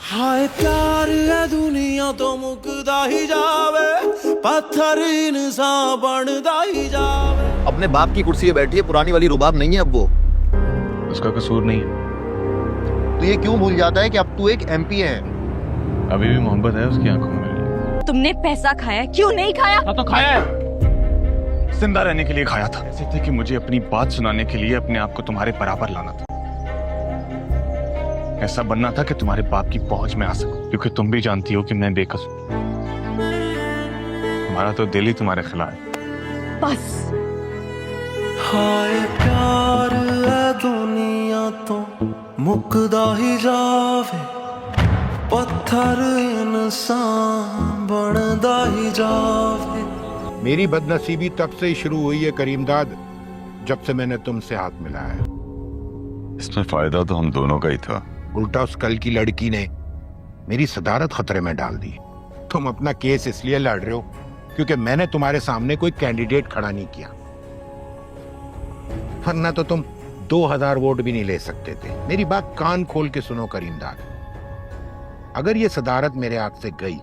हाय प्यार है दुनिया तो मुकदा ही जावे, पत्थर इंसान बनदा ही जावे। अपने बाप की कुर्सी पे बैठी है, पुरानी वाली रुबाब नहीं है अब वो। उसका कसूर नहीं है। तो ये क्यों भूल जाता है कि अब तू एक एमपी है? अभी भी मोहब्बत है उसकी आंखों में मेरे लिए। तुमने पैसा खाया, क्यों नहीं खाया? हाँ तो खाया है, जिंदा रहने के लिए खाया था। ऐसे थे कि मुझे अपनी बात सुनाने के लिए अपने आप को तुम्हारे बराबर लाना था। ऐसा बनना था कि तुम्हारे बाप की पहुंच में आ सकूं, क्योंकि तुम भी जानती हो कि मैं बेकसूर। तुम्हारा तो दिल ही तुम्हारे खिलाफ है। बस हाय प्यार है दुनिया तो मुकदा ही जावे, पत्थर इंसान बनदा ही जावे। मेरी बदनसीबी तब से ही शुरू हुई है करीमदाद, जब से मैंने तुमसे हाथ मिलाया है। इसमें फायदा तो हम दोनों का ही था। उल्टा उस कल की लड़की ने मेरी सदारत खतरे में डाल दी। तुम अपना केस इसलिए लड़ रहे हो क्योंकि मैंने तुम्हारे सामने कोई कैंडिडेट खड़ा नहीं किया, वरना तो तुम 2000 वोट भी नहीं ले सकते थे। मेरी बात कान खोल के सुनो करीमदाद, अगर ये सदारत मेरे हाथ से गई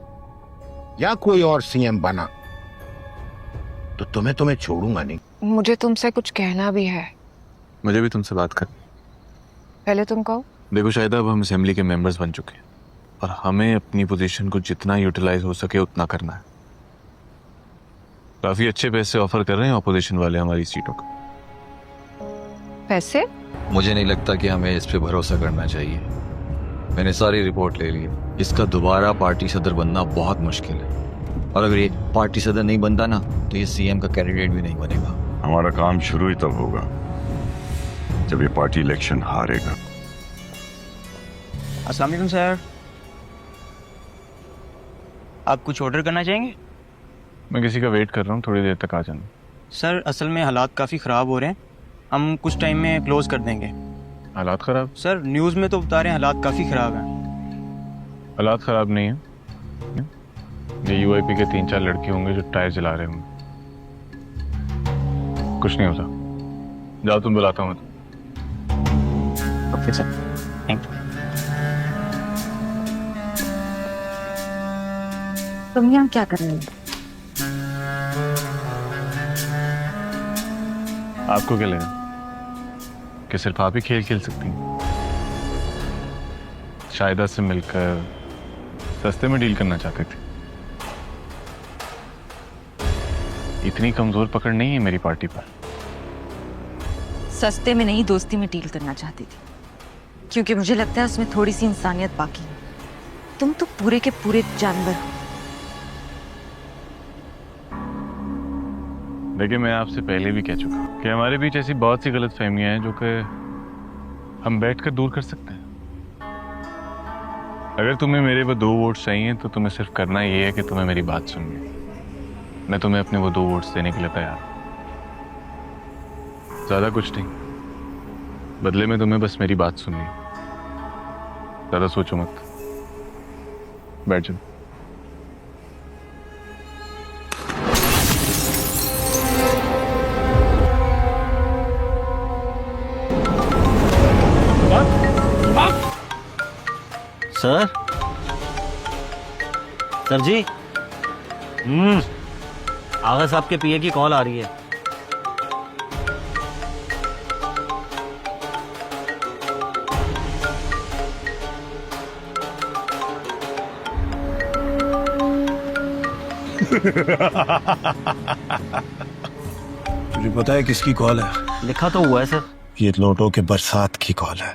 या कोई और सीएम बना तो तुम्हें छोड़ूंगा नहीं। मुझे तुमसे कुछ कहना भी है। मुझे भी तुमसे बात कर। पहले तुम कहो। देखो शायद अब हम असेंबली के मेंबर्स बन चुके हैं और हमें अपनी पोजीशन को जितना यूटिलाइज हो सके उतना करना है। काफी अच्छे पैसे ऑफर कर रहे हैं ऑपोजिशन वाले हमारी सीटों का। पैसे? मुझे नहीं लगता कि हमें इस पे भरोसा करना चाहिए। मैंने सारी रिपोर्ट ले ली, इसका दोबारा पार्टी सदर बनना बहुत मुश्किल है, और अगर ये पार्टी सदर नहीं बनता ना तो ये सीएम का कैंडिडेट भी नहीं बनेगा। हमारा काम शुरू ही तब होगा जब ये पार्टी इलेक्शन हारेगा। अस्सलाम वालेकुम सर, आप कुछ ऑर्डर करना चाहेंगे? मैं किसी का वेट कर रहा हूँ, थोड़ी देर तक आ जाना। सर असल में हालात काफ़ी ख़राब हो रहे हैं, हम कुछ टाइम में क्लोज़ कर देंगे। हालात खराब? सर न्यूज़ में तो बता रहे हैं हालात काफ़ी ख़राब हैं। हालात खराब नहीं है, ये यूआईपी के 3-4 लड़के होंगे जो टायर जला रहे होंगे। कुछ नहीं होता, जाओ तुम, बुलाता हूँ। Okay sir, thank you. तुम यहाँ क्या कर रहे हो? आपको क्या लगा कि सिर्फ आप ही खेल खेल सकती हैं? शायदा से मिलकर सस्ते में डील करना चाहते थे। इतनी कमजोर पकड़ नहीं है मेरी पार्टी पर। सस्ते में नहीं, दोस्ती में डील करना चाहती थी, क्योंकि मुझे लगता है उसमें थोड़ी सी इंसानियत बाकी है। तुम तो पूरे के पूरे जानवर हो। देखिए, मैं आपसे पहले भी कह चुका हूं कि हमारे बीच ऐसी बहुत सी गलत फहमियां हैं जो कि हम बैठकर दूर कर सकते हैं। अगर तुम्हें मेरे वो 2 वोट्स चाहिए तो तुम्हें सिर्फ करना ये है कि तुम्हें मेरी बात सुननी है। मैं तुम्हें अपने वो 2 वोट्स देने के लिए तैयार हूं। ज्यादा कुछ नहीं, बदले में तुम्हें बस मेरी बात सुननी है। ज्यादा सोचो मत, बैठ जाओ। सर जी, आगा साहब के पीए की कॉल आ रही है। तुझे पता है किसकी कॉल है? लिखा तो हुआ है सर। ये लोटो के बरसात की कॉल है।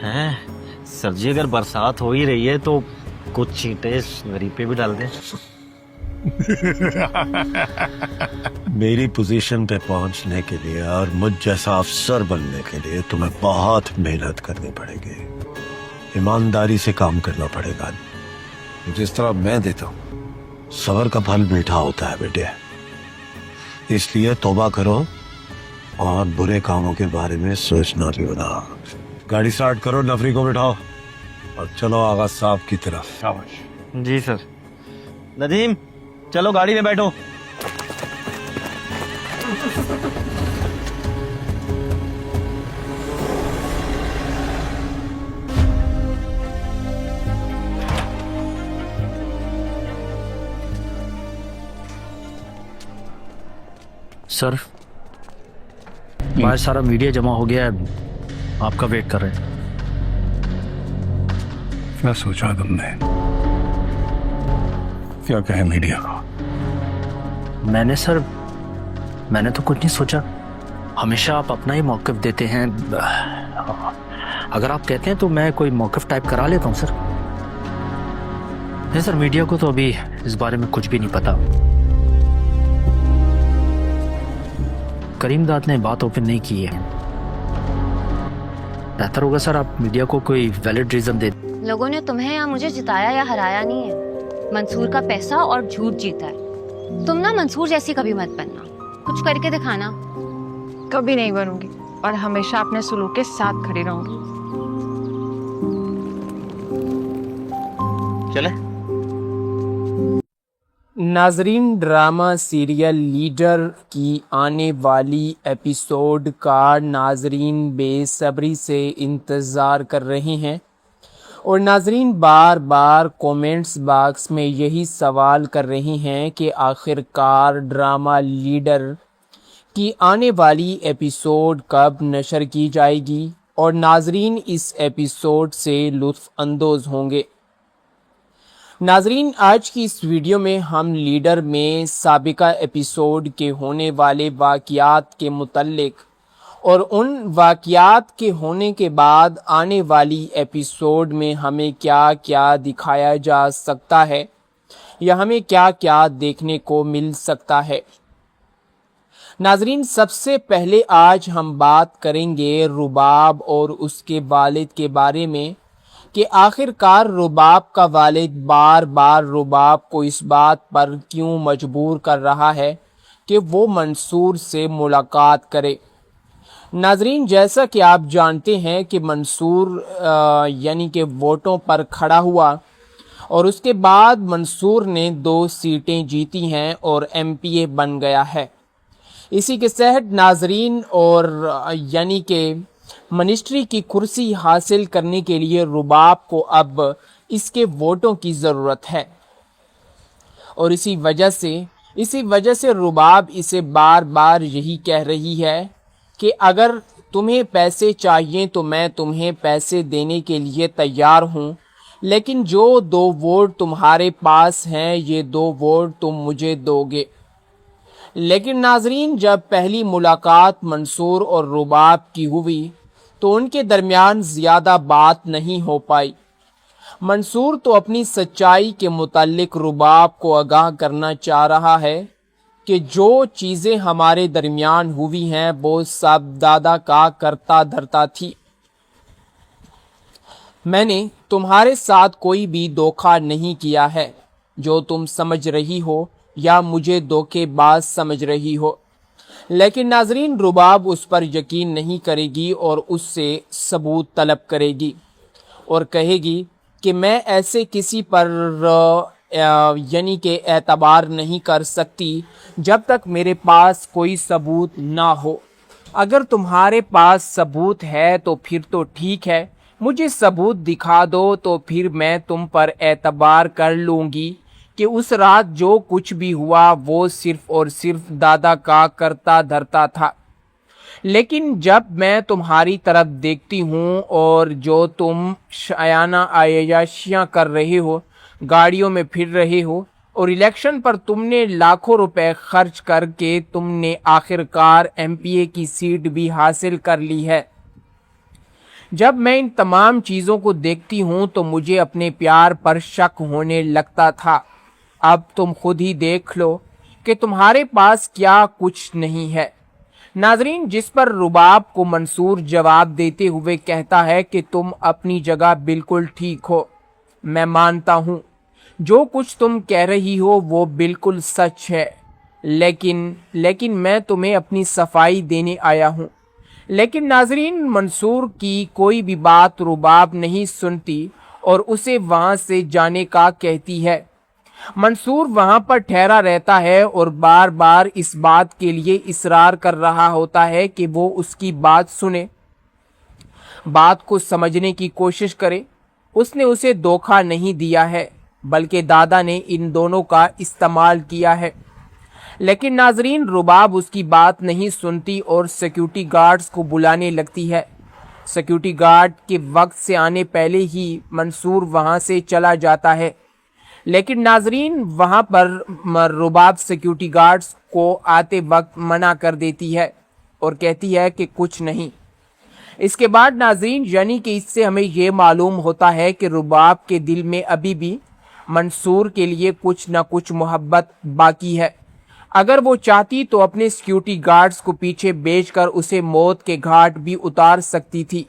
हैं सर जी, अगर बरसात हो ही रही है तो कुछ चींटे गरीब पे भी डाल दें। मेरी पोजीशन पे पहुंचने के लिए और मुझ जैसा अफसर बनने के लिए तुम्हें बहुत मेहनत करनी पड़ेगी, ईमानदारी से काम करना पड़ेगा। जिस तरह मैं देता हूँ, सब्र का फल मीठा होता है बेटे। इसलिए तौबा करो और बुरे कामों के बारे में सोचना भी होना। गाड़ी स्टार्ट करो, नफरी को बिठाओ और चलो आगा साहब की तरफ। जी सर। नदीम, चलो गाड़ी में बैठो। सर बाहर सारा मीडिया जमा हो गया है, आपका वेट कर रहे हैं। क्या सोचा तुमने? क्या कहे मीडिया को? मैंने तो कुछ नहीं सोचा। हमेशा आप अपना ही मौक़िफ़ देते हैं। अगर आप कहते हैं तो मैं कोई मौक़िफ़ टाइप करा लेता हूँ सर। नहीं सर, मीडिया को तो अभी इस बारे में कुछ भी नहीं पता। करीम दाद ने बात ओपन नहीं की है। बेहतर होगा सर आप मीडिया को कोई वैलिड रीजन दे। लोगों ने तुम्हें या मुझे जिताया या हराया नहीं है, मंसूर का पैसा और झूठ जीता है। तुम ना मंसूर जैसी कभी मत बनना, कुछ करके दिखाना। कभी नहीं बनूंगी और हमेशा अपने सुलूक के साथ खड़ी रहूंगी। चले नाजरीन, ड्रामा सीरियल लीडर की आने वाली एपिसोड का नाजरीन बेसब्री से इंतज़ार कर रहे हैं और नाजरीन बार बार कमेंट्स बॉक्स में यही सवाल कर रहे हैं कि आखिरकार ड्रामा लीडर की आने वाली एपिसोड कब नशर की जाएगी और नाजरीन इस एपिसोड से लुत्फ़ अंदोज़ होंगे। नाजरीन, आज की इस वीडियो में हम लीडर में साबिका एपिसोड के होने वाले वाक़यात के मुतल्लिक और उन वाक़यात के होने के बाद आने वाली एपिसोड में हमें क्या क्या दिखाया जा सकता है या हमें क्या क्या देखने को मिल सकता है। नाजरीन, सबसे पहले आज हम बात करेंगे रुबाब और उसके वालिद के बारे में कि आखिरकार रुबाब का वालिद बार बार रुबाब को इस बात पर क्यों मजबूर कर रहा है कि वो मंसूर से मुलाकात करे। नाजरीन, जैसा कि आप जानते हैं कि मंसूर यानी कि वोटों पर खड़ा हुआ और उसके बाद मंसूर ने 2 सीटें जीती हैं और MPA बन गया है। इसी के तहत नाजरीन और यानी कि मिनिस्ट्री की कुर्सी हासिल करने के लिए रुबाब को अब इसके वोटों की ज़रूरत है और इसी वजह से रुबाब इसे बार बार यही कह रही है कि अगर तुम्हें पैसे चाहिए तो मैं तुम्हें पैसे देने के लिए तैयार हूँ, लेकिन जो 2 वोट तुम्हारे पास हैं ये 2 वोट तुम मुझे दोगे। लेकिन नाजरीन, जब पहली मुलाकात मंसूर और रुबाब की हुई तो उनके दरमियान ज़्यादा बात नहीं हो पाई। मंसूर तो अपनी सच्चाई के मुतालिक रुबाब को आगाह करना चाह रहा है कि जो चीज़ें हमारे दरमियान हुई हैं वो सब दादा का करता धरता थी। मैंने तुम्हारे साथ कोई भी धोखा नहीं किया है जो तुम समझ रही हो या मुझे धोखेबाज समझ रही हो। लेकिन नाजरीन, रुबाब उस पर यकीन नहीं करेगी और उससे सबूत तलब करेगी और कहेगी कि मैं ऐसे किसी पर यानी कि एतबार नहीं कर सकती जब तक मेरे पास कोई सबूत ना हो। अगर तुम्हारे पास सबूत है तो फिर तो ठीक है, मुझे सबूत दिखा दो तो फिर मैं तुम पर एतबार कर लूँगी कि उस रात जो कुछ भी हुआ वो सिर्फ और सिर्फ दादा का करता धरता था। लेकिन जब मैं तुम्हारी तरफ देखती हूँ और जो तुम शायाना आयाशियाँ कर रहे हो, गाड़ियों में फिर रहे हो और इलेक्शन पर तुमने लाखों रुपए खर्च करके तुमने आखिरकार MPA की सीट भी हासिल कर ली है, जब मैं इन तमाम चीज़ों को देखती हूँ तो मुझे अपने प्यार पर शक होने लगता था। अब तुम खुद ही देख लो कि तुम्हारे पास क्या कुछ नहीं है। नाजरीन, जिस पर रुबाब को मंसूर जवाब देते हुए कहता है कि तुम अपनी जगह बिल्कुल ठीक हो, मैं मानता हूँ जो कुछ तुम कह रही हो वो बिल्कुल सच है, लेकिन मैं तुम्हें अपनी सफाई देने आया हूँ। लेकिन नाजरीन, मंसूर की कोई भी बात रुबाब नहीं सुनती और उसे वहाँ से जाने का कहती है। मंसूर वहाँ पर ठहरा रहता है और बार बार इस बात के लिए इसरार कर रहा होता है कि वो उसकी बात सुने, बात को समझने की कोशिश करे। उसने उसे धोखा नहीं दिया है बल्कि दादा ने इन दोनों का इस्तेमाल किया है। लेकिन नाजरीन रुबाब उसकी बात नहीं सुनती और सिक्योरिटी गार्ड्स को बुलाने लगती है। सिक्योरिटी गार्ड के वक्त से आने पहले ही मंसूर वहां से चला जाता है, लेकिन नाजरीन वहां पर रुबाब सिक्योरिटी गार्ड्स को आते वक्त मना कर देती है और कहती है कि कुछ नहीं। इसके बाद नाजरीन यानी कि इससे हमें ये मालूम होता है कि रुबाब के दिल में अभी भी मंसूर के लिए कुछ न कुछ मोहब्बत बाकी है। अगर वो चाहती तो अपने सिक्योरिटी गार्ड्स को पीछे बेचकर उसे मौत के घाट भी उतार सकती थी।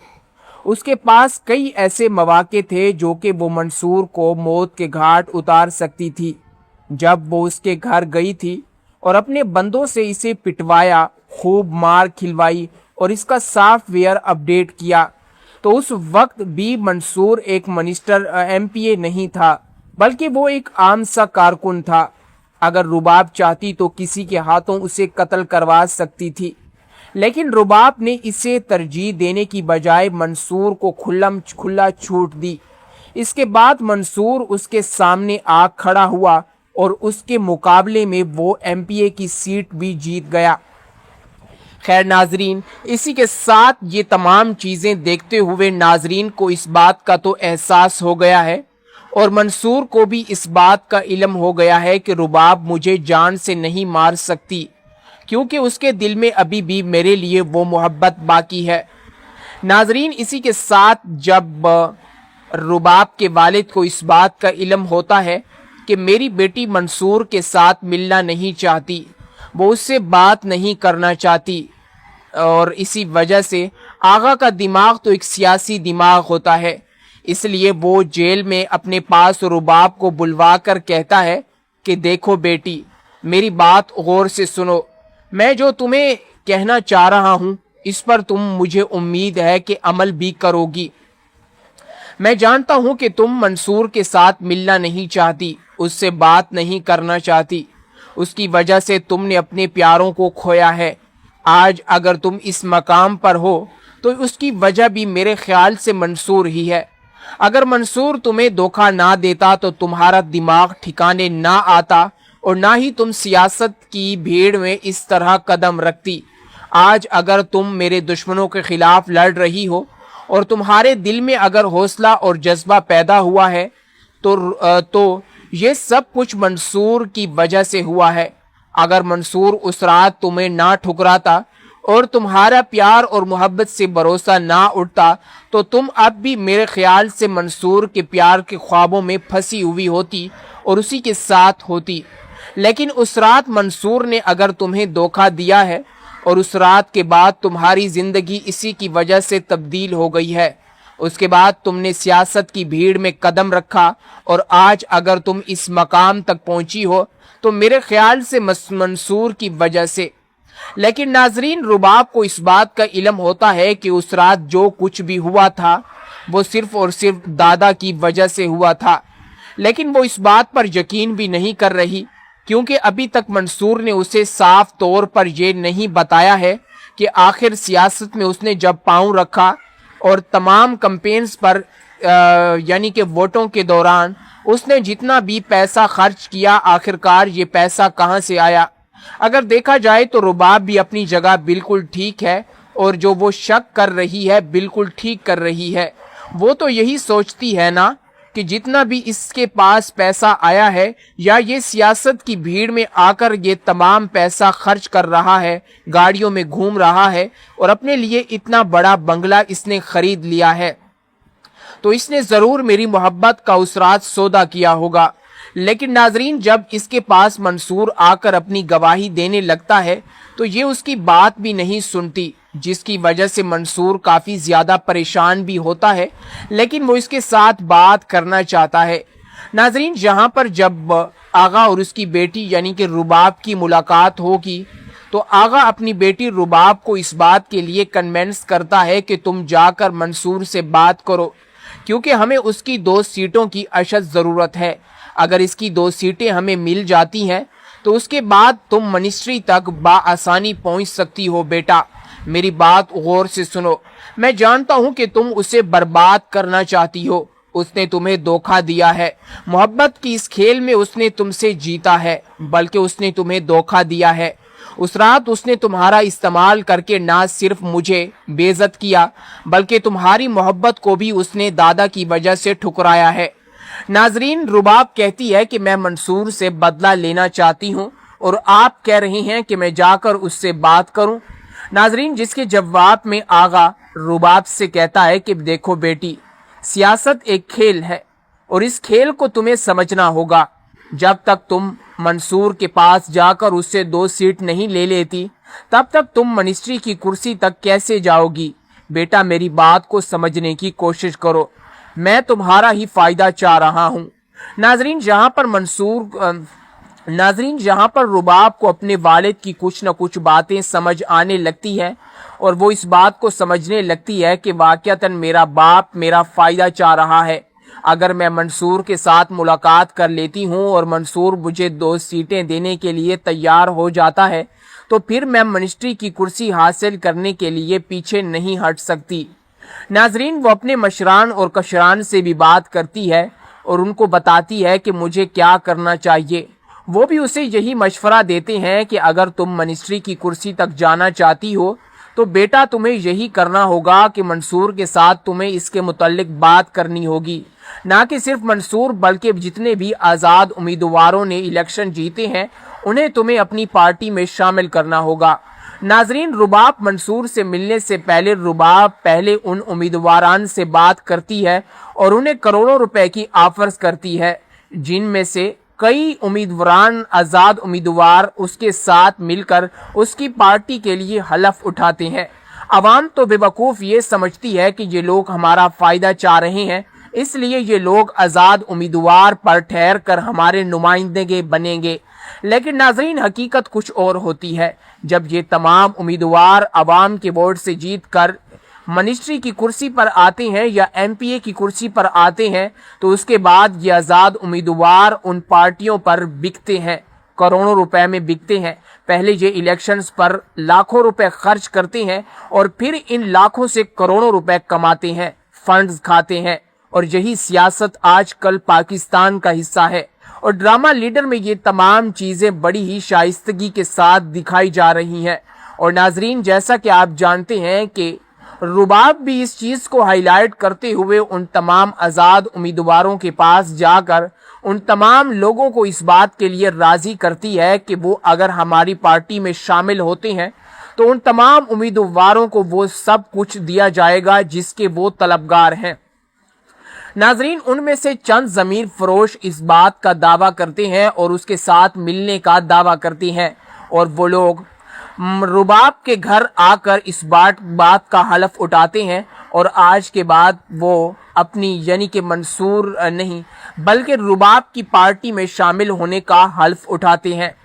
उसके पास कई ऐसे मौके थे जो कि वो मंसूर को मौत के घाट उतार सकती थी। जब वो उसके घर गई थी और अपने बंदों से इसे पिटवाया, खूब मार खिलवाई और इसका सॉफ्टवेयर अपडेट किया, तो उस वक्त भी मंसूर एक मिनिस्टर एमपीए नहीं था, बल्कि वो एक आम सा कारकुन था। अगर रुबाब चाहती तो किसी के हाथों उसे कत्ल करवा सकती थी, लेकिन रुबाब ने इसे तरजीह देने की बजाय मंसूर को खुला छूट दी। इसके बाद मंसूर उसके सामने आ खड़ा हुआ और उसके मुकाबले में वो एमपीए की सीट भी जीत गया। खैर नाजरीन, इसी के साथ ये तमाम चीज़ें देखते हुए नाजरीन को इस बात का तो एहसास हो गया है और मंसूर को भी इस बात का इल्म हो गया है कि रुबाब मुझे जान से नहीं मार सकती, क्योंकि उसके दिल में अभी भी मेरे लिए वो मोहब्बत बाकी है। नाजरीन, इसी के साथ जब रुबाब के वालिद को इस बात का इल्म होता है कि मेरी बेटी मंसूर के साथ मिलना नहीं चाहती, वो उससे बात नहीं करना चाहती, और इसी वजह से आगा का दिमाग तो एक सियासी दिमाग होता है, इसलिए वो जेल में अपने पास रुबाब को बुलवा कर कहता है कि देखो बेटी, मेरी बात गौर से सुनो, मैं जो तुम्हें कहना चाह रहा हूँ इस पर तुम मुझे उम्मीद है कि अमल भी करोगी। मैं जानता हूँ कि तुम मंसूर के साथ मिलना नहीं चाहती, उससे बात नहीं करना चाहती, उसकी वजह से तुमने अपने प्यारों को खोया है। आज अगर तुम इस मकाम पर हो तो उसकी वजह भी मेरे ख्याल से मंसूर ही है। अगर मंसूर तुम्हें धोखा ना देता तो तुम्हारा दिमाग ठिकाने ना आता और ना ही तुम सियासत की भीड़ में इस तरह कदम रखती। आज अगर तुम मेरे दुश्मनों के खिलाफ लड़ रही हो और तुम्हारे दिल में अगर हौसला और जज्बा पैदा हुआ है तो ये सब कुछ मंसूर की वजह से हुआ है। अगर मंसूर उस रात तुम्हें ना ठुकराता और तुम्हारा प्यार और मोहब्बत से भरोसा ना उठता तो तुम अब भी मेरे ख्याल से मंसूर के प्यार के ख्वाबों में फंसी हुई होती और उसी के साथ होती। लेकिन उस रात मंसूर ने अगर तुम्हें धोखा दिया है और उस रात के बाद तुम्हारी जिंदगी इसी की वजह से तब्दील हो गई है। उसके बाद तुमने सियासत की भीड़ में कदम रखा और आज अगर तुम इस मकाम तक पहुंची हो तो मेरे ख्याल से मंसूर की वजह से। लेकिन नाजरीन, रुबाब को इस बात का इल्म होता है कि उस रात जो कुछ भी हुआ था वो सिर्फ और सिर्फ दादा की वजह से हुआ था, लेकिन वो इस बात पर यकीन भी नहीं कर रही, क्योंकि अभी तक मंसूर ने उसे साफ तौर पर यह नहीं बताया है कि आखिर सियासत में उसने जब पांव रखा और तमाम कैंपेन्स पर यानी कि वोटों के दौरान उसने जितना भी पैसा खर्च किया, आखिरकार ये पैसा कहाँ से आया। अगर देखा जाए तो रुबाब भी अपनी जगह बिल्कुल ठीक है और जो वो शक कर रही है बिल्कुल ठीक कर रही है। वो तो यही सोचती है ना कि जितना भी इसके पास पैसा आया है या ये सियासत की भीड़ में आकर ये तमाम पैसा खर्च कर रहा है, गाड़ियों में घूम रहा है और अपने लिए इतना बड़ा बंगला इसने खरीद लिया है, तो इसने ज़रूर मेरी मोहब्बत का उस रात सौदा किया होगा। लेकिन नाजरीन, जब इसके पास मंसूर आकर अपनी गवाही देने लगता है तो ये उसकी बात भी नहीं सुनती, जिसकी वजह से मंसूर काफ़ी ज़्यादा परेशान भी होता है, लेकिन वो इसके साथ बात करना चाहता है। नाजरीन, यहाँ पर जब आगा और उसकी बेटी यानी कि रुबाब की मुलाकात होगी तो आगा अपनी बेटी रुबाब को इस बात के लिए कन्विंस करता है कि तुम जाकर मंसूर से बात करो, क्योंकि हमें उसकी 2 सीटों की अशद ज़रूरत है। अगर इसकी 2 सीटें हमें मिल जाती हैं तो उसके बाद तुम मिनिस्ट्री तक बाआसानी पहुंच सकती हो। बेटा, मेरी बात गौर से सुनो, मैं जानता हूं कि तुम उसे बर्बाद करना चाहती हो उसने तुम्हें धोखा दिया है। मोहब्बत की इस खेल में उसने तुमसे जीता है, बल्कि उसने तुम्हें धोखा दिया है। उस रात उसने तुम्हारा इस्तेमाल करके ना सिर्फ मुझे बेइज्जत किया, बल्कि तुम्हारी मोहब्बत को भी उसने दादा की वजह से ठुकराया है। नाजरीन, रुबाब कहती है कि मैं मंसूर से बदला लेना चाहती हूँ और आप कह रहे हैं कि मैं जाकर उससे बात करूं। नाजरीन, जिसके जवाब में आगा रुबाब से कहता है कि देखो बेटी, सियासत एक खेल है और इस खेल को तुम्हें समझना होगा। जब तक तुम मंसूर के पास जाकर उससे 2 सीट नहीं ले लेती, तब तक तुम मिनिस्ट्री की कुर्सी तक कैसे जाओगी? बेटा, मेरी बात को समझने की कोशिश करो, मैं तुम्हारा ही फायदा चाह रहा हूँ। नाजरीन, जहाँ पर रुबाब को अपने वालिद की कुछ न कुछ बातें समझ आने लगती है और वो इस बात को समझने लगती है कि वाकईतन मेरा बाप मेरा फायदा चाह रहा है। अगर मैं मंसूर के साथ मुलाकात कर लेती हूँ और मंसूर मुझे 2 सीटें देने के लिए तैयार हो जाता है, तो फिर मैं मिनिस्ट्री की कुर्सी हासिल करने के लिए पीछे नहीं हट सकती। नाजरीन, वो अपने मशरान और कशरान से भी बात करती है और उनको बताती है कि मुझे क्या करना चाहिए। वो भी उसे यही मशवरा देते हैं कि अगर तुम मिनिस्ट्री की कुर्सी तक जाना चाहती हो तो बेटा तुम्हें यही करना होगा कि मंसूर के साथ तुम्हें इसके मुतल्लिक बात करनी होगी। ना कि सिर्फ मंसूर, बल्कि जितने भी आज़ाद उम्मीदवारों ने इलेक्शन जीते हैं उन्हें तुम्हें अपनी पार्टी में शामिल करना होगा। नाजरीन, रुबाब मंसूर से मिलने से पहले रुबाब पहले उन उम्मीदवारान से बात करती है और उन्हें करोड़ों रुपए की ऑफर्स करती है, जिनमें से कई उम्मीदवारान आज़ाद उम्मीदवार उसके साथ मिलकर उसकी पार्टी के लिए हलफ उठाते हैं। अवाम तो बेवकूफ़ ये समझती है कि ये लोग हमारा फ़ायदा चाह रहे हैं, इसलिए ये लोग आज़ाद उम्मीदवार पर ठहर कर हमारे नुमाइंदे बनेंगे। लेकिन नाजरीन, हकीकत कुछ और होती है। जब ये तमाम उम्मीदवार अवाम के वोट से जीत कर मिनिस्ट्री की कुर्सी पर आते हैं या MPA की कुर्सी पर आते हैं, तो उसके बाद ये आज़ाद उम्मीदवार उन पार्टियों पर बिकते हैं, करोड़ों रुपए में बिकते हैं। पहले ये इलेक्शंस पर लाखों रुपए खर्च करते हैं और फिर इन लाखों से करोड़ों रुपए कमाते हैं, फंड्स खाते हैं। और यही सियासत आजकल पाकिस्तान का हिस्सा है और ड्रामा लीडर में ये तमाम चीज़ें बड़ी ही शाइस्तगी के साथ दिखाई जा रही हैं। और नाजरीन, जैसा कि आप जानते हैं कि रुबाब भी इस चीज़ को हाईलाइट करते हुए उन तमाम आज़ाद उम्मीदवारों के पास जाकर उन तमाम लोगों को इस बात के लिए राज़ी करती है कि वो अगर हमारी पार्टी में शामिल होते हैं तो उन तमाम उम्मीदवारों को वो सब कुछ दिया जाएगा जिसके वो तलबगार हैं। नाजरीन, उनमें से चंद ज़मीर फरोश इस बात का दावा करते हैं और उसके साथ मिलने का दावा करती हैं और वो लोग रुबाब के घर आकर इस बात का हलफ उठाते हैं और आज के बाद वो अपनी यानी कि मंसूर नहीं बल्कि रुबाब की पार्टी में शामिल होने का हलफ उठाते हैं।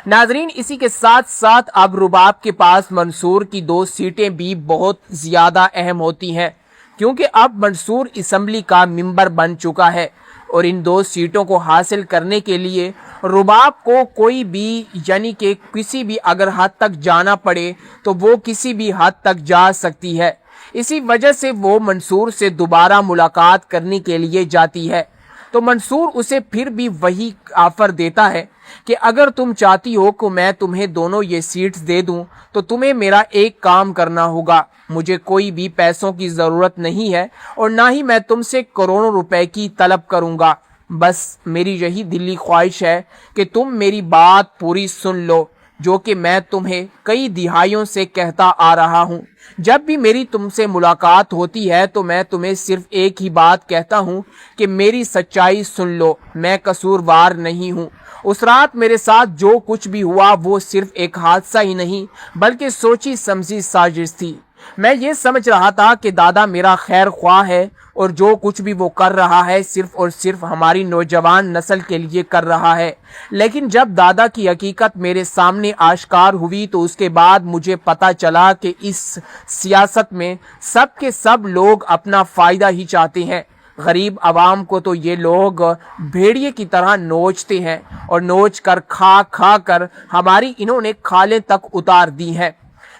नाजरीन, इसी के साथ साथ अब रुबाब के पास मंसूर की 2 सीटें भी बहुत ज़्यादा अहम होती हैं, क्योंकि अब मंसूर असम्बली का मेंबर बन चुका है और इन 2 सीटों को हासिल करने के लिए रुबाब को कोई भी यानी कि किसी भी अगर हद तक जाना पड़े तो वो किसी भी हद तक जा सकती है। इसी वजह से वो मंसूर से दोबारा मुलाकात करने के लिए जाती है, तो मंसूर उसे फिर भी वही ऑफर देता है कि अगर तुम चाहती हो कि मैं तुम्हें दोनों ये सीट्स दे दूं तो तुम्हें मेरा एक काम करना होगा। मुझे कोई भी पैसों की ज़रूरत नहीं है और ना ही मैं तुमसे करोड़ों रुपए की तलब करूंगा। बस मेरी यही दिली ख्वाहिश है कि तुम मेरी बात पूरी सुन लो, जो कि मैं तुम्हें कई दिहाइयों से कहता आ रहा हूँ। जब भी मेरी तुमसे मुलाकात होती है तो मैं तुम्हें सिर्फ एक ही बात कहता हूँ कि मेरी सच्चाई सुन लो, मैं कसूरवार नहीं हूँ। उस रात मेरे साथ जो कुछ भी हुआ वो सिर्फ एक हादसा ही नहीं बल्कि सोची समझी साजिश थी। मैं ये समझ रहा था कि दादा मेरा खैर ख्वाह है और जो कुछ भी वो कर रहा है सिर्फ और सिर्फ हमारी नौजवान नस्ल के लिए कर रहा है। लेकिन जब दादा की हकीकत मेरे सामने आश्कार हुई तो उसके बाद मुझे पता चला कि इस सियासत में सब के सब लोग अपना फ़ायदा ही चाहते हैं। गरीब आवाम को तो ये लोग भेड़िए की तरह नोचते हैं और नोच कर खा खा कर हमारी इन्होंने खालें तक उतार दी हैं।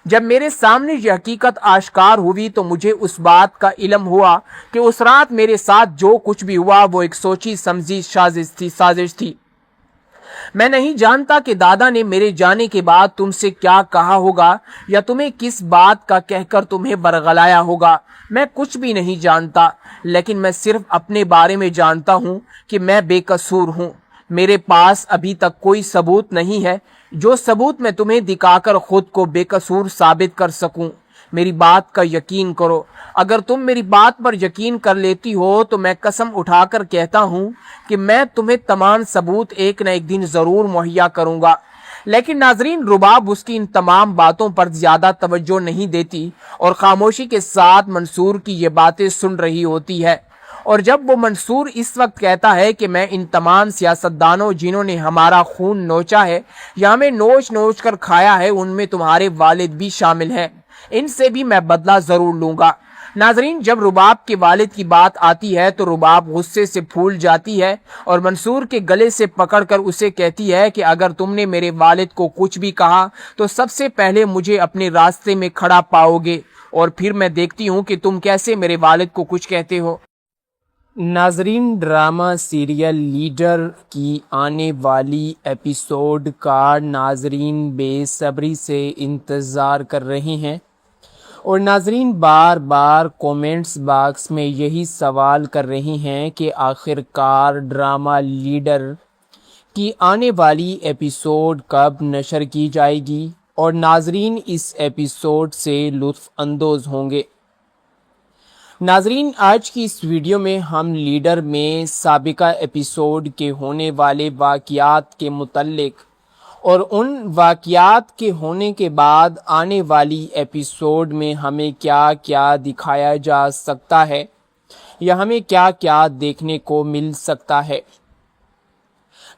جب میرے سامنے یہ حقیقت آشکار ہوئی تو مجھے اس بات کا علم ہوا کہ اس رات میرے ساتھ جو کچھ بھی ہوا وہ ایک سوچی سمجھی سازش تھی۔ میں نہیں جانتا کہ دادا نے میرے جانے کے بعد تم سے کیا کہا ہوگا یا تمہیں کس بات کا کہہ کر تمہیں برگلایا ہوگا، میں کچھ بھی نہیں جانتا، لیکن میں صرف اپنے بارے میں جانتا ہوں کہ میں بے قصور ہوں۔ میرے پاس ابھی تک کوئی ثبوت نہیں ہے جو ثبوت میں تمہیں دکھا کر خود کو بے قصور ثابت کر سکوں۔ میری بات کا یقین کرو، اگر تم میری بات پر یقین کر لیتی ہو تو میں قسم اٹھا کر کہتا ہوں کہ میں تمہیں تمام ثبوت ایک نہ ایک دن ضرور مہیا کروں گا۔ لیکن ناظرین، رباب اس کی ان تمام باتوں پر زیادہ توجہ نہیں دیتی اور خاموشی کے ساتھ منصور کی یہ باتیں سن رہی ہوتی ہے۔ اور جب وہ منصور اس وقت کہتا ہے کہ میں ان تمام سیاستدانوں جنہوں نے ہمارا خون نوچا ہے یا ہمیں نوچ نوچ کر کھایا ہے، ان میں تمہارے والد بھی شامل ہیں، ان سے بھی میں بدلہ ضرور لوں گا۔ ناظرین، جب رباب کے والد کی بات آتی ہے تو رباب غصے سے پھول جاتی ہے اور منصور کے گلے سے پکڑ کر اسے کہتی ہے کہ اگر تم نے میرے والد کو کچھ بھی کہا تو سب سے پہلے مجھے اپنے راستے میں کھڑا پاؤ گے، اور پھر میں دیکھتی ہوں کہ تم کیسے میرے والد کو کچھ کہتے ہو۔ ناظرین، ڈرامہ سیریل لیڈر کی آنے والی ایپیسوڈ کا ناظرین بے صبری سے انتظار کر رہے ہیں، اور ناظرین بار بار کومنٹس باکس میں یہی سوال کر رہے ہیں کہ آخر کار ڈرامہ لیڈر کی آنے والی ایپیسوڈ کب نشر کی جائے گی اور ناظرین اس ایپیسوڈ سے لطف اندوز ہوں گے۔ ناظرین، آج کی اس ویڈیو میں ہم لیڈر میں سابقہ ایپیسوڈ کے ہونے والے واقعات کے متعلق اور ان واقعات کے ہونے کے بعد آنے والی ایپیسوڈ میں ہمیں کیا کیا دکھایا جا سکتا ہے یا ہمیں کیا کیا دیکھنے کو مل سکتا ہے۔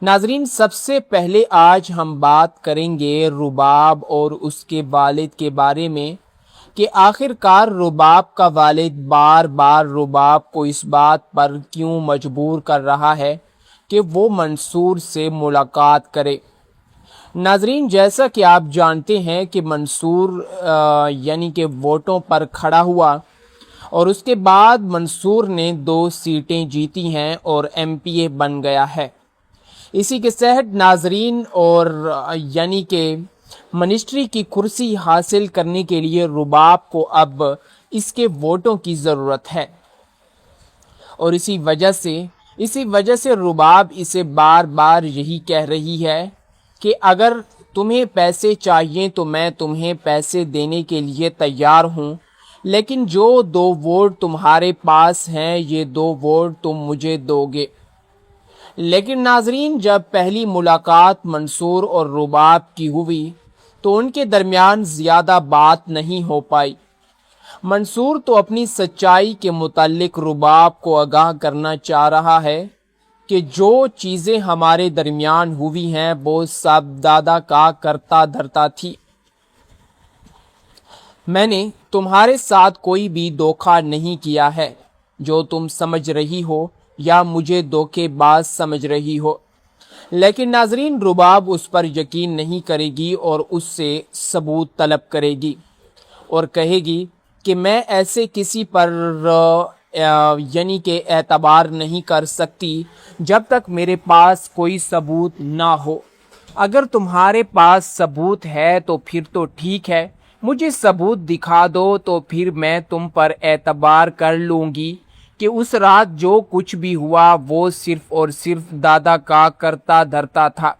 ناظرین، سب سے پہلے آج ہم بات کریں گے رباب اور اس کے والد کے بارے میں کہ آخر کار رباب کا والد بار بار رباب کو اس بات پر کیوں مجبور کر رہا ہے کہ وہ منصور سے ملاقات کرے۔ ناظرین، جیسا کہ آپ جانتے ہیں کہ منصور یعنی کہ ووٹوں پر کھڑا ہوا اور اس کے بعد منصور نے 2 سیٹیں جیتی ہیں اور MP بن گیا ہے۔ اسی کے تحت ناظرین اور یعنی کہ منسٹری کی کرسی حاصل کرنے کے لیے رباب کو اب اس کے ووٹوں کی ضرورت ہے، اور اسی وجہ سے رباب اسے بار بار یہی کہہ رہی ہے کہ اگر تمہیں پیسے چاہیے تو میں تمہیں پیسے دینے کے لیے تیار ہوں، لیکن جو 2 ووٹ تمہارے پاس ہیں یہ 2 ووٹ تم مجھے دو گے۔ لیکن ناظرین، جب پہلی ملاقات منصور اور رباب کی ہوئی تو ان کے درمیان زیادہ بات نہیں ہو پائی۔ منصور تو اپنی سچائی کے متعلق رباب کو آگاہ کرنا چاہ رہا ہے کہ جو چیزیں ہمارے درمیان ہوئی ہیں وہ سب دادا کا کرتا دھرتا تھی۔ میں نے تمہارے ساتھ کوئی بھی دھوکہ نہیں کیا ہے جو تم سمجھ رہی ہو یا مجھے دھوکے باز سمجھ رہی ہو۔ لیکن ناظرین، رباب اس پر یقین نہیں کرے گی اور اس سے ثبوت طلب کرے گی اور کہے گی کہ میں ایسے کسی پر یعنی کہ اعتبار نہیں کر سکتی جب تک میرے پاس کوئی ثبوت نہ ہو۔ اگر تمہارے پاس ثبوت ہے تو پھر تو ٹھیک ہے، مجھے ثبوت دکھا دو تو پھر میں تم پر اعتبار کر لوں گی کہ اس رات جو کچھ بھی ہوا وہ صرف اور صرف دادا کا کرتا دھرتا تھا۔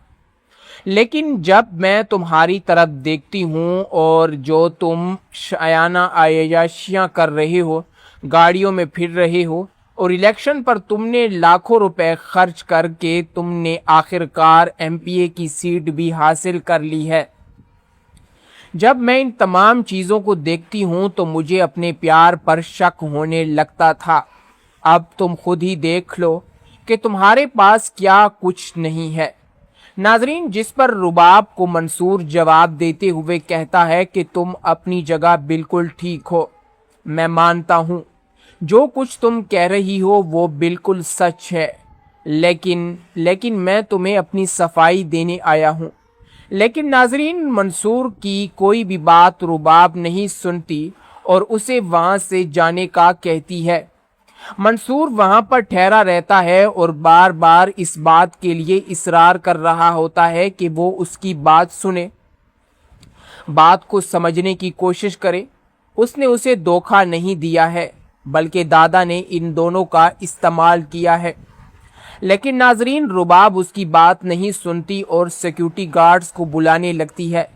لیکن جب میں تمہاری طرف دیکھتی ہوں اور جو تم شایانہ عیاشیاں کر رہے ہو، گاڑیوں میں پھر رہے ہو اور الیکشن پر تم نے لاکھوں روپے خرچ کر کے تم نے آخر کار MP کی سیٹ بھی حاصل کر لی ہے، جب میں ان تمام چیزوں کو دیکھتی ہوں تو مجھے اپنے پیار پر شک ہونے لگتا تھا۔ اب تم خود ہی دیکھ لو کہ تمہارے پاس کیا کچھ نہیں ہے۔ ناظرین، جس پر رباب کو منصور جواب دیتے ہوئے کہتا ہے کہ تم اپنی جگہ بالکل ٹھیک ہو، میں مانتا ہوں جو کچھ تم کہہ رہی ہو وہ بالکل سچ ہے، لیکن میں تمہیں اپنی صفائی دینے آیا ہوں۔ लेकिन नाजरीन मंसूर की कोई भी बात रुबाब नहीं सुनती और उसे वहां से जाने का कहती है। मंसूर वहां पर ठहरा रहता है और बार बार इस बात के लिए इसरार कर रहा होता है कि वो उसकी बात सुने, बात को समझने की कोशिश करे। उसने उसे धोखा नहीं दिया है, बल्कि दादा ने इन दोनों का इस्तेमाल किया है। लेकिन नाजरीन रुबाब उसकी बात नहीं सुनती और सिक्योरिटी गार्ड्स को बुलाने लगती है।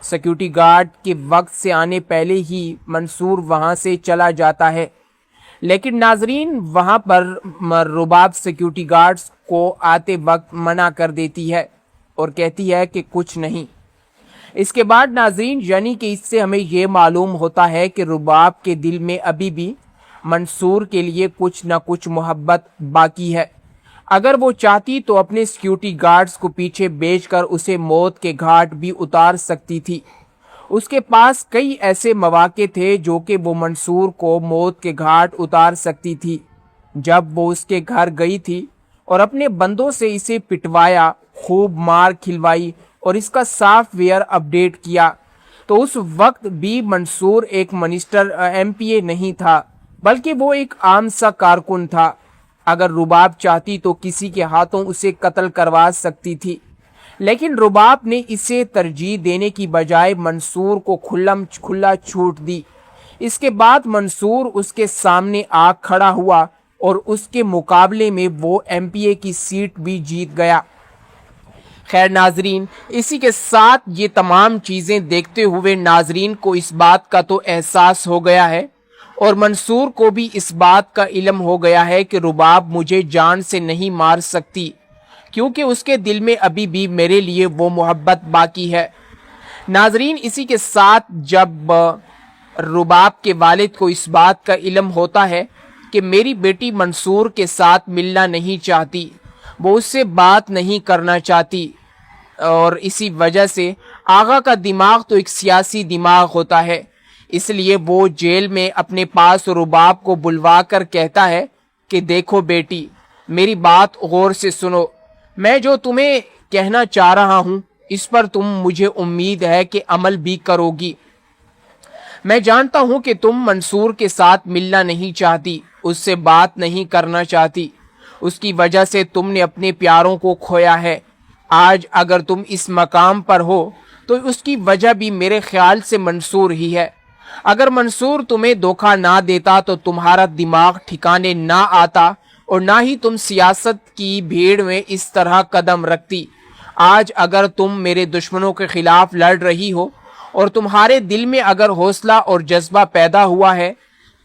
सिक्योरिटी गार्ड के वक्त से आने पहले ही मंसूर वहां से चला जाता है। लेकिन नाजरीन वहां पर रुबाब सिक्योरिटी गार्ड्स को आते वक्त मना कर देती है और कहती है कि कुछ नहीं। इसके बाद नाजरीन यानी कि इससे हमें ये मालूम होता है कि रुबाब के दिल में अभी भी मंसूर के लिए कुछ न कुछ मोहब्बत बाकी है। अगर वो चाहती तो अपने सिक्योरिटी गार्ड्स को पीछे भेजकर उसे मौत के घाट भी उतार सकती थी। उसके पास कई ऐसे मौके थे जो कि वो मंसूर को मौत के घाट उतार सकती थी। जब वो उसके घर गई थी और अपने बंदों से इसे पिटवाया, खूब मार खिलवाई और इसका सॉफ्टवेयर अपडेट किया, तो उस वक्त भी मंसूर एक मिनिस्टर एमपीए नहीं था, बल्कि वो एक आम सा कारकुन था। अगर रुबाब चाहती तो किसी के हाथों उसे कत्ल करवा सकती थी, लेकिन रुबाब ने इसे तरजीह देने की बजाय मंसूर को खुला छूट दी। इसके बाद मंसूर उसके सामने आ खड़ा हुआ और उसके मुकाबले में वो एमपीए की सीट भी जीत गया। खैर नाजरीन, इसी के साथ ये तमाम चीज़ें देखते हुए नाजरीन को इस बात का तो एहसास हो गया है और मंसूर को भी इस बात का इल्म हो गया है कि रुबाब मुझे जान से नहीं मार सकती, क्योंकि उसके दिल में अभी भी मेरे लिए वो मोहब्बत बाकी है। नाजरीन, इसी के साथ जब रुबाब के वालिद को इस बात का इल्म होता है कि मेरी बेटी मंसूर के साथ मिलना नहीं चाहती, वो उससे बात नहीं करना चाहती, और इसी वजह से आगा का दिमाग तो एक सियासी दिमाग होता है, इसलिए वो जेल में अपने पास रुबाब को बुलवा कर कहता है कि देखो बेटी, मेरी बात गौर से सुनो, मैं जो तुम्हें कहना चाह रहा हूँ इस पर तुम मुझे उम्मीद है कि अमल भी करोगी। मैं जानता हूँ कि तुम मंसूर के साथ मिलना नहीं चाहती, उससे बात नहीं करना चाहती, उसकी वजह से तुमने अपने प्यारों को खोया है। आज अगर तुम इस मकाम पर हो तो उसकी वजह भी मेरे ख्याल से मंसूर ही है। अगर मंसूर तुम्हें धोखा ना देता तो तुम्हारा दिमाग ठिकाने ना आता और ना ही तुम सियासत की भीड़ में इस तरह कदम रखती। आज अगर तुम मेरे दुश्मनों के खिलाफ लड़ रही हो और तुम्हारे दिल में अगर हौसला और जज्बा पैदा हुआ है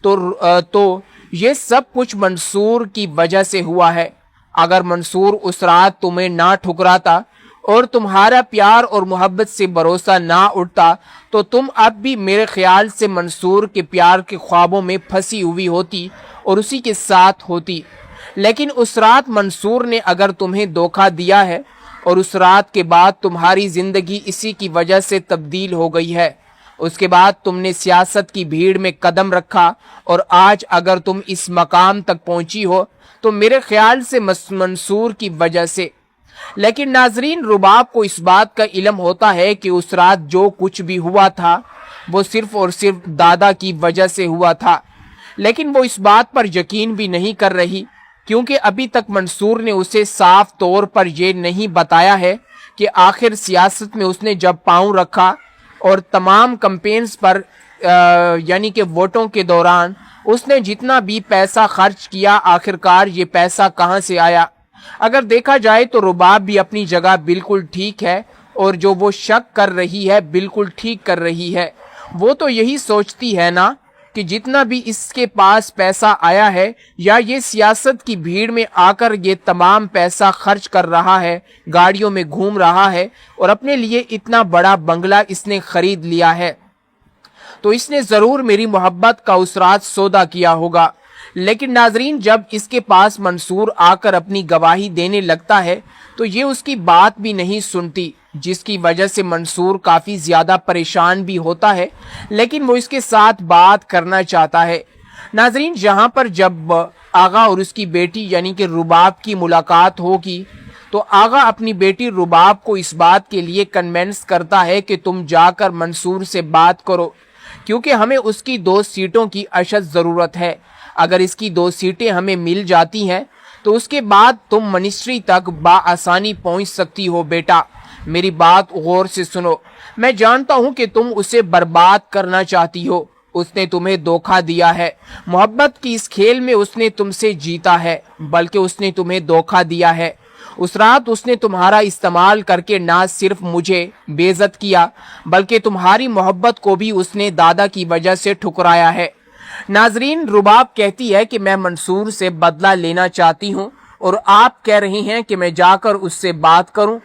तो ये सब कुछ मंसूर की वजह से हुआ है। अगर मंसूर उस रात तुम्हें ना ठुकराता और तुम्हारा प्यार और मोहब्बत से भरोसा ना उठता तो तुम अब भी मेरे ख्याल से मंसूर के प्यार के ख्वाबों में फंसी हुई होती और उसी के साथ होती। लेकिन उस रात मंसूर ने अगर तुम्हें धोखा दिया है और उस रात के बाद तुम्हारी जिंदगी इसी की वजह से तब्दील हो गई है। उसके बाद तुमने सियासत की भीड़ में कदम रखा और आज अगर तुम इस मकाम तक पहुंची हो तो मेरे ख्याल से मंसूर की वजह से। लेकिन नाजरीन, रुबाब को इस बात का इल्म होता है कि उस रात जो कुछ भी हुआ था वो सिर्फ और सिर्फ दादा की वजह से हुआ था, लेकिन वो इस बात पर यकीन भी नहीं कर रही, क्योंकि अभी तक मंसूर ने उसे साफ तौर पर यह नहीं बताया है कि आखिर सियासत में उसने जब पांव रखा और तमाम कैंपेन्स पर यानी कि वोटों के दौरान उसने जितना भी पैसा खर्च किया, आखिरकार ये पैसा कहाँ से आया। अगर देखा जाए तो रुबाब भी अपनी जगह बिल्कुल ठीक है और जो वो शक कर रही है बिल्कुल ठीक कर रही है। वो तो यही सोचती है ना कि जितना भी इसके पास पैसा आया है या ये सियासत की भीड़ में आकर ये तमाम पैसा खर्च कर रहा है, गाड़ियों में घूम रहा है और अपने लिए इतना बड़ा बंगला इसने खरीद लिया है, तो इसने ज़रूर मेरी मोहब्बत का उस रात सौदा किया होगा। लेकिन नाजरीन, जब इसके पास मंसूर आकर अपनी गवाही देने लगता है तो ये उसकी बात भी नहीं सुनती, जिसकी वजह से मंसूर काफ़ी ज़्यादा परेशान भी होता है, लेकिन वो इसके साथ बात करना चाहता है। नाजरीन, यहाँ पर जब आगा और उसकी बेटी यानी कि रुबाब की मुलाकात होगी तो आगा अपनी बेटी रुबाब को इस बात के लिए कन्विंस करता है कि तुम जाकर मंसूर से बात करो, क्योंकि हमें उसकी 2 सीटों की अशद ज़रूरत है। अगर इसकी 2 सीटें हमें मिल जाती हैं तो उसके बाद तुम मिनिस्ट्री तक बाआसानी पहुंच सकती हो। बेटा, मेरी बात गौर से सुनो। मैं जानता हूं कि तुम उसे बर्बाद करना चाहती हो। उसने तुम्हें धोखा दिया है। मोहब्बत की इस खेल में उसने तुमसे जीता है, बल्कि उसने तुम्हें धोखा दिया है। उस रात उसने तुम्हारा इस्तेमाल करके ना सिर्फ मुझे बेइज्जत किया, बल्कि तुम्हारी मोहब्बत को भी उसने दादा की वजह से ठुकराया है। नाजरीन, रुबाब कहती है कि मैं मंसूर से बदला लेना चाहती हूँ और आप कह रहे हैं कि मैं जाकर उससे बात करूं।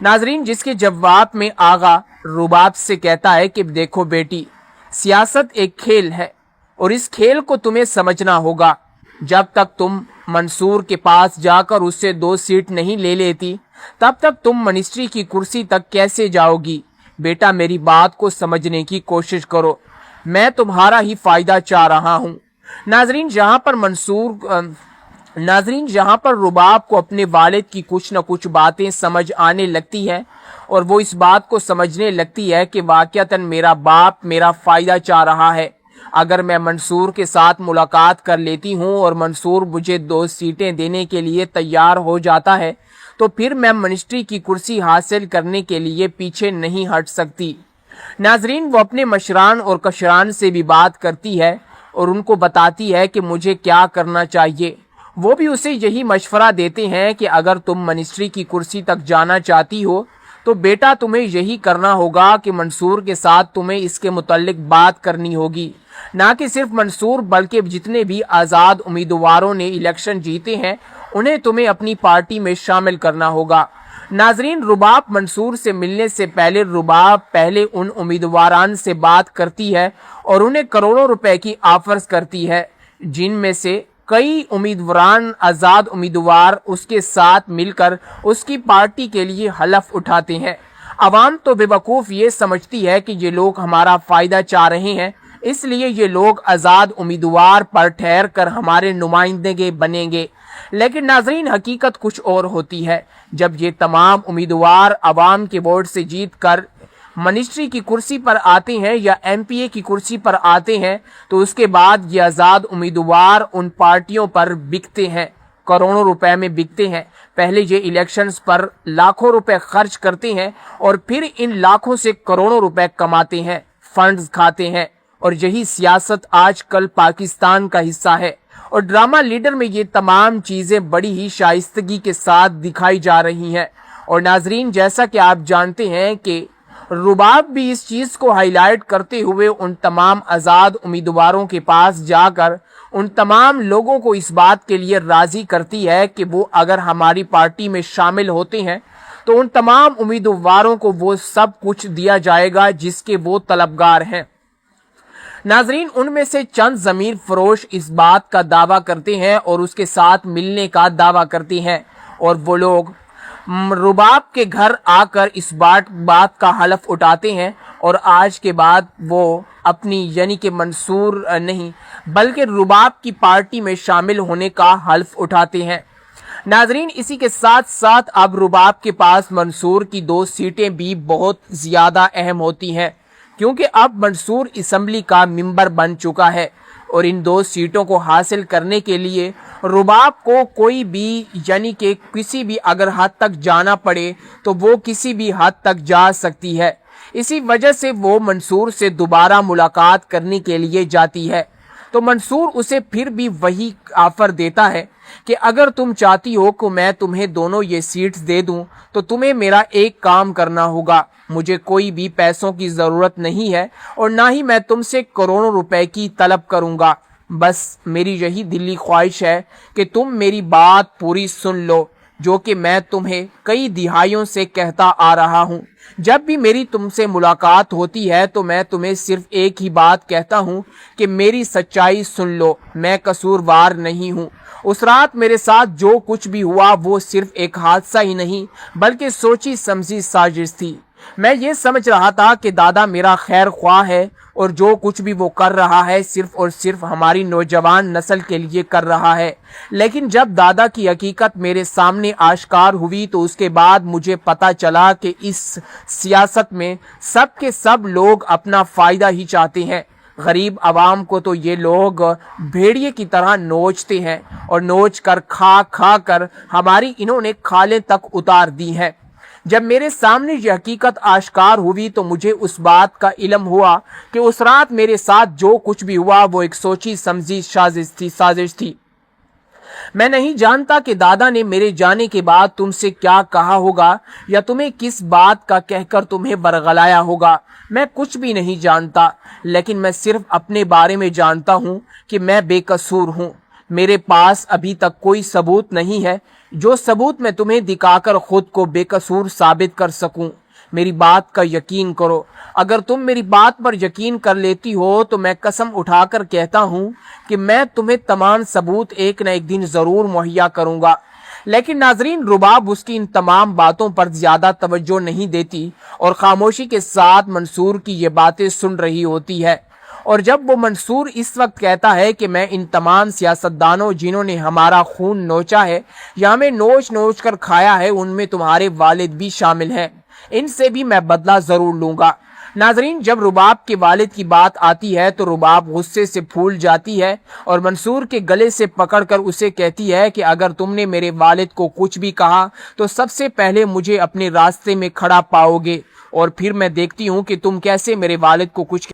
नाजरीन, जिसके जवाब में आगा रुबाब से कहता है कि देखो बेटी, सियासत एक खेल है और इस खेल को तुम्हें समझना होगा। जब तक तुम मंसूर के पास जाकर उससे 2 सीट नहीं ले लेती, तब तक तुम मिनिस्ट्री की कुर्सी तक कैसे जाओगी? बेटा, मेरी बात को समझने की कोशिश करो। मैं तुम्हारा ही फायदा चाह रहा हूँ। नाजरीन, जहाँ पर रुबाब को अपने वालिद की कुछ न कुछ बातें समझ आने लगती है और वो इस बात को समझने लगती है कि वाकईतन मेरा बाप मेरा फ़ायदा चाह रहा है। अगर मैं मंसूर के साथ मुलाकात कर लेती हूँ और मंसूर मुझे 2 सीटें देने के लिए तैयार हो जाता है, तो फिर मैं मिनिस्ट्री की कुर्सी हासिल करने के लिए पीछे नहीं हट सकती। नाजरीन, वो अपने मशरान और कशरान से भी बात करती है और उनको बताती है कि मुझे क्या करना चाहिए। वो भी उसे यही मशवरा देते हैं कि अगर तुम मिनिस्ट्री की कुर्सी तक जाना चाहती हो तो बेटा तुम्हें यही करना होगा कि मंसूर के साथ तुम्हें इसके मुतल्लिक बात करनी होगी। ना कि सिर्फ मंसूर, बल्कि जितने भी आज़ाद उम्मीदवारों ने इलेक्शन जीते हैं उन्हें तुम्हें अपनी पार्टी में शामिल करना होगा। नाजरीन, रुबाब मंसूर से मिलने से पहले रुबाब पहले उन उम्मीदवारान से बात करती है और उन्हें करोड़ों रुपए की ऑफर्स करती है, जिनमें से कई उम्मीदवारान आज़ाद उम्मीदवार उसके साथ मिलकर उसकी पार्टी के लिए हलफ उठाते हैं। अवाम तो बेवकूफ़ ये समझती है कि ये लोग हमारा फ़ायदा चाह रहे हैं, इसलिए ये लोग आज़ाद उम्मीदवार पर ठहर कर हमारे नुमाइंदे बनेंगे। लेकिन नाजरीन, हकीकत कुछ और होती है। जब ये तमाम उम्मीदवार अवाम के वोट से जीत कर मिनिस्ट्री की कुर्सी पर आते हैं या MPA की कुर्सी पर आते हैं, तो उसके बाद ये आज़ाद उम्मीदवार उन पार्टियों पर बिकते हैं, करोड़ों रुपए में बिकते हैं। पहले ये इलेक्शंस पर लाखों रुपए खर्च करते हैं और फिर इन लाखों से करोड़ों रुपए कमाते हैं, फंड्स खाते हैं। और यही सियासत आजकल पाकिस्तान का हिस्सा है और ड्रामा लीडर में ये तमाम चीज़ें बड़ी ही शाइस्तगी के साथ दिखाई जा रही हैं। और नाजरीन, जैसा कि आप जानते हैं कि रुबाब भी इस चीज़ को हाईलाइट करते हुए उन तमाम आज़ाद उम्मीदवारों के पास जाकर उन तमाम लोगों को इस बात के लिए राज़ी करती है कि वो अगर हमारी पार्टी में शामिल होते हैं तो उन तमाम उम्मीदवारों को वो सब कुछ दिया जाएगा जिसके वो तलबगार हैं। नाजरीन, उनमें से चंद ज़मीर फरोश इस बात का दावा करते हैं और उसके साथ मिलने का दावा करते हैं और वो लोग रुबाब के घर आकर इस बात का हलफ उठाते हैं और आज के बाद वो अपनी यानी कि मंसूर नहीं बल्कि रुबाब की पार्टी में शामिल होने का हलफ उठाते हैं। नाजरीन, इसी के साथ साथ अब रुबाब के पास मंसूर की 2 सीटें भी बहुत ज़्यादा अहम होती हैं, क्योंकि अब मंसूर असम्बली का मेंबर बन चुका है और इन 2 सीटों को हासिल करने के लिए रुबाब को कोई भी यानी कि किसी भी अगर हद तक जाना पड़े तो वो किसी भी हद तक जा सकती है। इसी वजह से वो मंसूर से दोबारा मुलाकात करने के लिए जाती है, तो मंसूर उसे फिर भी वही ऑफर देता है कि अगर तुम चाहती हो कि मैं तुम्हें दोनों ये सीट्स दे दूं तो तुम्हें मेरा एक काम करना होगा। मुझे कोई भी पैसों की ज़रूरत नहीं है और ना ही मैं तुमसे करोड़ों रुपए की तलब करूंगा। बस मेरी यही दिली ख्वाहिश है कि तुम मेरी बात पूरी सुन लो, जो कि मैं तुम्हें कई दिहाइयों से कहता आ रहा हूँ। जब भी मेरी तुमसे मुलाकात होती है तो मैं तुम्हें सिर्फ एक ही बात कहता हूँ कि मेरी सच्चाई सुन लो, मैं कसूरवार नहीं हूँ। उस रात मेरे साथ जो कुछ भी हुआ वो सिर्फ एक हादसा ही नहीं बल्कि सोची समझी साजिश थी। मैं ये समझ रहा था कि दादा मेरा खैर ख्वाह है और जो कुछ भी वो कर रहा है सिर्फ और सिर्फ हमारी नौजवान नस्ल के लिए कर रहा है। लेकिन जब दादा की हकीकत मेरे सामने आश्कार हुई तो उसके बाद मुझे पता चला कि इस सियासत में सब के सब लोग अपना फ़ायदा ही चाहते हैं। गरीब आवाम को तो ये लोग भेड़िए की तरह नोचते हैं और नोच कर खा खा कर हमारी इन्होंने खालें तक उतार दी हैं। जब मेरे सामने ये हकीकत आश्कार हुई तो मुझे उस बात का इल्म हुआ कि उस रात मेरे साथ जो कुछ भी हुआ वो एक सोची समझी साजिश थी। मैं नहीं जानता कि दादा ने मेरे जाने के बाद तुमसे क्या कहा होगा या तुम्हें किस बात का कहकर तुम्हें बरगलाया होगा। मैं कुछ भी नहीं जानता, लेकिन मैं सिर्फ अपने बारे में जानता हूँ कि मैं बेकसूर हूँ। मेरे पास अभी तक कोई सबूत नहीं है जो सबूत मैं तुम्हें दिखाकर खुद को बेकसूर साबित कर सकूं। मेरी बात का यकीन करो। अगर तुम मेरी बात पर यकीन कर लेती हो तो मैं कसम उठाकर कहता हूं कि मैं तुम्हें तमाम सबूत एक न एक दिन जरूर मुहैया करूंगा। लेकिन नाजरीन, रुबाब उसकी इन तमाम बातों पर ज्यादा तवज्जो नहीं देती और खामोशी के साथ मंसूर की ये बातें सुन रही होती है। और जब वो मंसूर इस वक्त कहता है कि मैं इन तमाम सियासतदानों जिन्होंने हमारा खून नोचा है या हमें नोच नोच कर खाया है, उनमें तुम्हारे वालिद भी शामिल हैं, इनसे भी मैं बदला जरूर लूंगा। नाजरीन, जब रुबाब के वालिद की बात आती है तो रुबाब गुस्से से फूल जाती है और मंसूर के गले से पकड़कर उसे कहती है कि अगर तुमने मेरे वालिद को कुछ भी कहा तो सबसे पहले मुझे अपने रास्ते में खड़ा पाओगे और फिर मैं देखती हूँ कि तुम कैसे मेरे वालिद को कुछ